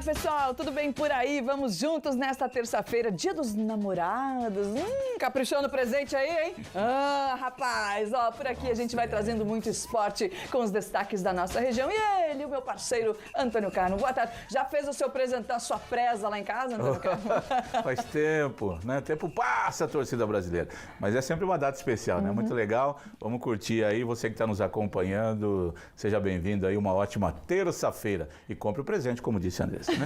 pessoal, tudo bem por aí? Vamos juntos nesta terça-feira, dia dos namorados. Caprichou no presente aí, hein? Rapaz, ó, por aqui a gente vai trazendo muito esporte com os destaques da nossa região. E ele, o meu parceiro Antônio Carmo. Boa tarde. Já fez o seu presentão, sua presa lá em casa, Antônio Carmo? Faz tempo, né? Tempo passa a torcida brasileira. Mas é sempre uma data especial, né? Muito legal. Vamos curtir aí. Você que está nos acompanhando, seja bem-vindo aí. Uma ótima terça-feira. E compre o presente, como disse a Andressa, né?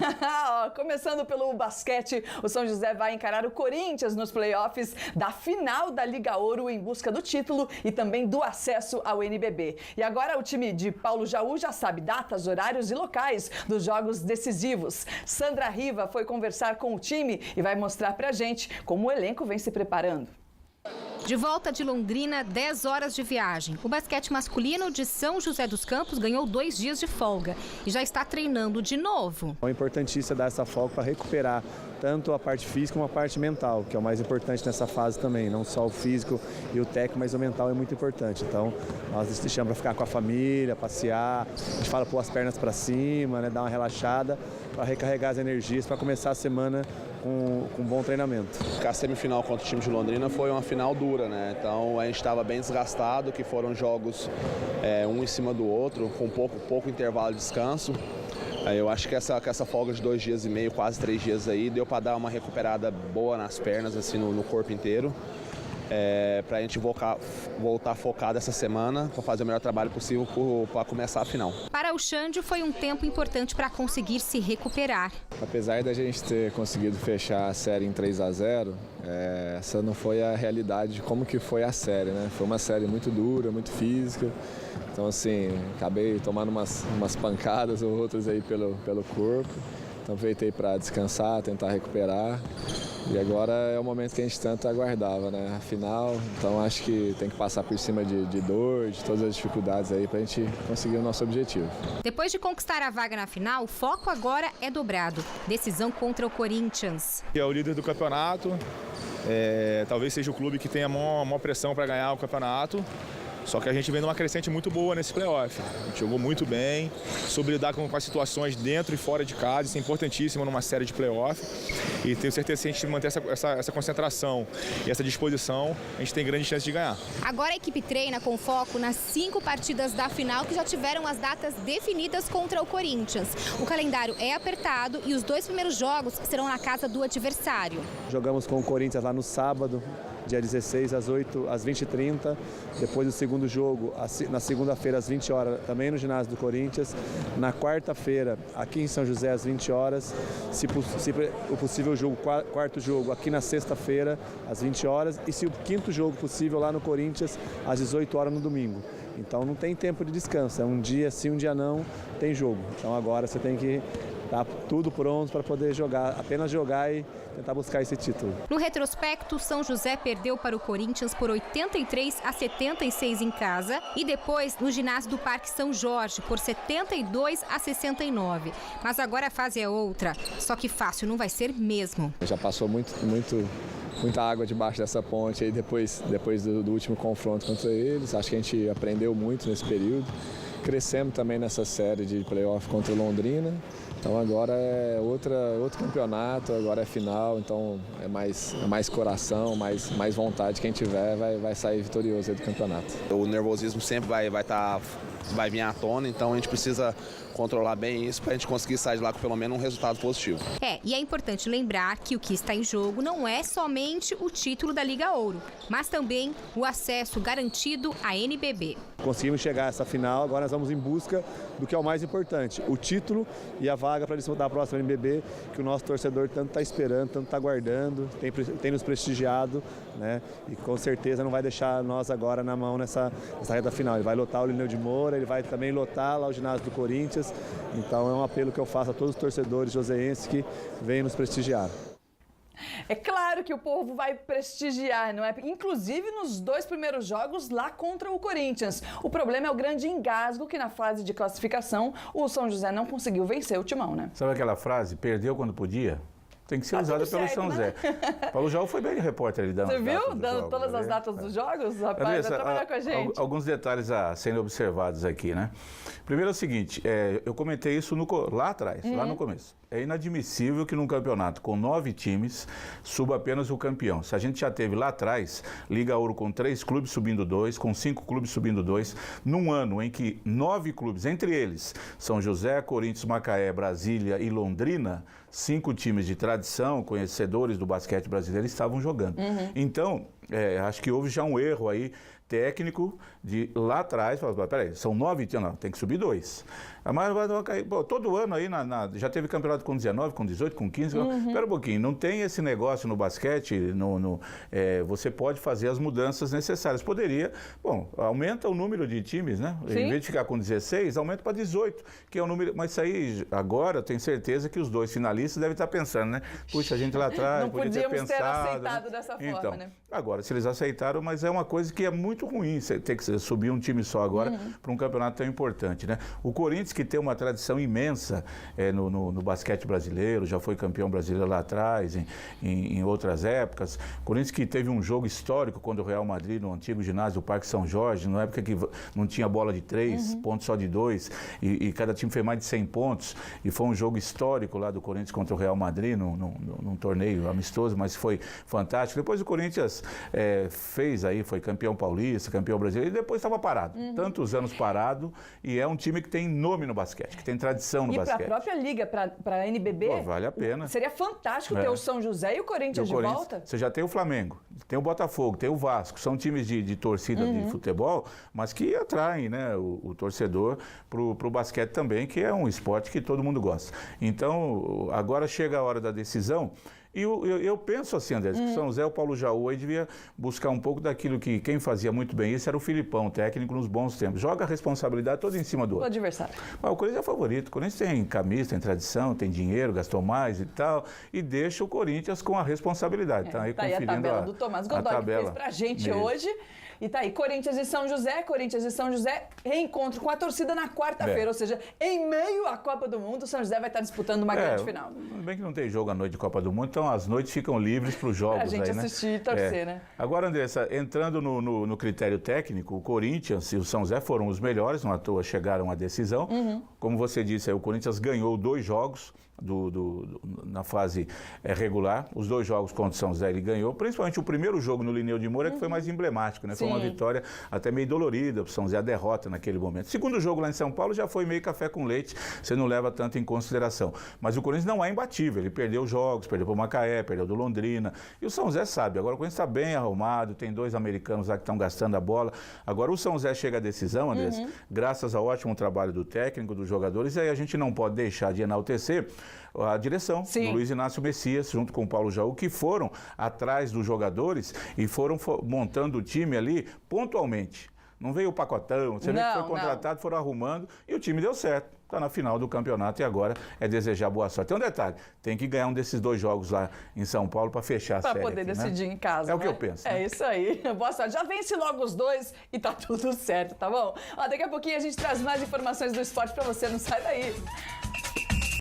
Começando pelo basquete, o São José vai encarar o Corinthians nos playoffs da final da Liga Ouro em busca do título e também do acesso ao NBB. E agora o time de Paulo Jaú já sabe datas, horários e locais dos jogos decisivos. Sandra Riva foi conversar com o time e vai mostrar pra gente como o elenco vem se preparando. De volta de Londrina, 10 horas de viagem. O basquete masculino de São José dos Campos ganhou 2 dias de folga e já está treinando de novo. É importantíssimo dar essa folga para recuperar tanto a parte física como a parte mental, que é o mais importante nessa fase também. Não só o físico e o técnico, mas o mental é muito importante. Então, nós deixamos para ficar com a família, passear, a gente fala pôr as pernas para cima, né, dar uma relaxada, para recarregar as energias, para começar a semana com um bom treinamento. A semifinal contra o time de Londrina foi uma final dura, né? Então a gente estava bem desgastado, que foram jogos um em cima do outro, com pouco intervalo de descanso. Eu acho que essa folga de 2 dias e meio, quase 3 dias aí, deu para dar uma recuperada boa nas pernas, assim, no corpo inteiro. Para a gente voltar focado essa semana, para fazer o melhor trabalho possível para começar a final. Para o Xande foi um tempo importante para conseguir se recuperar. Apesar da gente ter conseguido fechar a série em 3-0, essa não foi a realidade de como que foi a série, né? Foi uma série muito dura, muito física. Então, assim, acabei tomando umas pancadas ou outras aí pelo corpo. Então, aproveitei para descansar, tentar recuperar. E agora é o momento que a gente tanto aguardava, né? A final, então acho que tem que passar por cima de dor, de todas as dificuldades aí pra gente conseguir o nosso objetivo. Depois de conquistar a vaga na final, o foco agora é dobrado. Decisão contra o Corinthians. É o líder do campeonato, talvez seja o clube que tenha a maior pressão para ganhar o campeonato. Só que a gente vem numa crescente muito boa nesse playoff. A gente jogou muito bem, soube lidar com as situações dentro e fora de casa. Isso é importantíssimo numa série de playoff. E tenho certeza que se a gente manter essa concentração e essa disposição, a gente tem grande chance de ganhar. Agora a equipe treina com foco nas 5 partidas da final que já tiveram as datas definidas contra o Corinthians. O calendário é apertado e os 2 primeiros jogos serão na casa do adversário. Jogamos com o Corinthians lá no sábado, dia 16 às 20h30. Depois do segundo jogo, na segunda-feira às 20 horas, também no ginásio do Corinthians. Na quarta-feira, aqui em São José às 20 horas. Se o possível jogo, quarto jogo, aqui na sexta-feira às 20 horas. E se o quinto jogo possível lá no Corinthians às 18 horas no domingo. Então não tem tempo de descanso, é um dia sim, um dia não, tem jogo. Então agora você tem que tá tudo pronto para poder jogar, apenas jogar e tentar buscar esse título. No retrospecto, São José perdeu para o Corinthians por 83-76 em casa e depois no ginásio do Parque São Jorge por 72-69. Mas agora a fase é outra, só que fácil não vai ser mesmo. Já passou muita água debaixo dessa ponte aí depois do último confronto contra eles. Acho que a gente aprendeu muito nesse período. Crescemos também nessa série de playoff contra o Londrina. Então agora é outro campeonato, agora é final, então é mais coração, mais vontade. Quem tiver vai sair vitorioso aí do campeonato. O nervosismo sempre vai vir à tona, então a gente precisa controlar bem isso para a gente conseguir sair de lá com pelo menos um resultado positivo. E é importante lembrar que o que está em jogo não é somente o título da Liga Ouro, mas também o acesso garantido à NBB. Conseguimos chegar a essa final, agora nós vamos em busca do que é o mais importante, o título e a vaga para disputar a próxima NBB, que o nosso torcedor tanto está esperando, tanto está aguardando, tem nos prestigiado, né? E com certeza não vai deixar nós agora na mão nessa reta final. Ele vai lotar o Lineu de Moura, ele vai também lotar lá o ginásio do Corinthians. Então é um apelo que eu faço a todos os torcedores joseenses que venham nos prestigiar. É claro que o povo vai prestigiar, não é? Inclusive nos 2 primeiros jogos lá contra o Corinthians. O problema é o grande engasgo que na fase de classificação o São José não conseguiu vencer o Timão, né? Sabe aquela frase, perdeu quando podia? tem que ser Tá usada tudo pelo certo, São né? Zé. Paulo Jaú foi bem repórter ali dando Você as datas viu? dos Dando jogos, todas tá as vendo? datas dos jogos? Rapaz, Andressa, vai trabalhar com a gente. alguns detalhes a serem observados aqui, né? Primeiro é o seguinte, eu comentei isso lá atrás, lá no começo. É inadmissível que num campeonato com 9 times suba apenas o campeão. Se a gente já teve lá atrás, Liga Ouro com 3 clubes subindo 2, com 5 clubes subindo 2, num ano em que 9 clubes, entre eles São José, Corinthians, Macaé, Brasília e Londrina, 5 times de tradição, conhecedores do basquete brasileiro, estavam jogando. Então, acho que houve já um erro aí técnico de lá atrás, falar, peraí, são 9 times, não, tem que subir 2. Mas todo ano aí, já teve campeonato com 19, com 18, com 15, espera um pouquinho, não tem esse negócio no basquete, você pode fazer as mudanças necessárias. Poderia, aumenta o número de times, né? Sim. Em vez de ficar com 16, aumenta para 18, que é o número, mas isso aí, agora, eu tenho certeza que os 2 finalistas devem estar pensando, né? Puxa, a gente lá atrás, Não podia ter podíamos ter pensado, aceitado né? dessa Então, forma, né? agora, se eles aceitaram, mas é uma coisa que é muito ruim, você ter que subir um time só agora para um campeonato tão importante, né? O Corinthians, que tem uma tradição imensa no basquete brasileiro, já foi campeão brasileiro lá atrás, em outras épocas. Corinthians que teve um jogo histórico quando o Real Madrid, no antigo ginásio do Parque São Jorge, na época que não tinha bola de 3, pontos só de 2, e cada time fez mais de 100 pontos, e foi um jogo histórico lá do Corinthians contra o Real Madrid, num torneio amistoso, mas foi fantástico. Depois o Corinthians fez aí, foi campeão paulista, campeão brasileiro, e depois estava parado. Tantos anos parado, e é um time que tem nome no basquete, que tem tradição no basquete. E para a própria liga, para a NBB, Pô, vale a pena. Seria fantástico ter o São José e o Corinthians de volta. Você já tem o Flamengo, tem o Botafogo, tem o Vasco, são times de torcida de futebol, mas que atraem, né, o torcedor para o basquete também, que é um esporte que todo mundo gosta. Então, agora chega a hora da decisão. E eu penso assim, André, que o São José, o Paulo Jaú aí devia buscar um pouco daquilo que quem fazia muito bem isso era o Filipão, técnico nos bons tempos. Joga a responsabilidade toda em cima do O outro. adversário. Mas o Corinthians é favorito. O Corinthians tem camisa, tem tradição, tem dinheiro, gastou mais e tal. E deixa o Corinthians com a responsabilidade. Tá aí Tá aí a conferindo tabela do Tomás Godoy, que fez pra gente hoje. E tá aí, Corinthians e São José, reencontro com a torcida na quarta-feira, ou seja, em meio à Copa do Mundo, o São José vai estar disputando uma grande final. Tudo bem que não tem jogo à noite de Copa do Mundo, então as noites ficam livres para os jogos. Pra gente aí, né? assistir e torcer, né? Agora, Andressa, entrando no critério técnico, o Corinthians e o São José foram os melhores, não à toa chegaram à decisão. Como você disse, aí, o Corinthians ganhou 2 jogos na fase regular. Os 2 jogos contra o São José ele ganhou, principalmente o primeiro jogo no Lineu de Moura, que foi mais emblemático, né? Foi uma vitória até meio dolorida para o São José, a derrota naquele momento. Segundo jogo lá em São Paulo já foi meio café com leite, você não leva tanto em consideração. Mas o Corinthians não é imbatível, ele perdeu jogos, perdeu para o Macaé, perdeu do Londrina, e o São José sabe, agora o Corinthians está bem arrumado, tem 2 americanos lá que estão gastando a bola. Agora o São José chega à decisão, Andrés, graças ao ótimo trabalho do técnico, dos jogadores, e aí a gente não pode deixar de enaltecer a direção do Luiz Inácio Messias, junto com o Paulo Jaú, que foram atrás dos jogadores e foram montando o time ali pontualmente. Não veio o pacotão, você vê que foi contratado, foram arrumando e o time deu certo. Está na final do campeonato e agora é desejar boa sorte. Tem um detalhe, tem que ganhar um desses 2 jogos lá em São Paulo para fechar a série. Para poder decidir em casa, É o que eu penso. É isso aí. Boa sorte. Já vence logo os 2 e tá tudo certo, tá bom? Daqui a pouquinho a gente traz mais informações do esporte para você, não sai daí.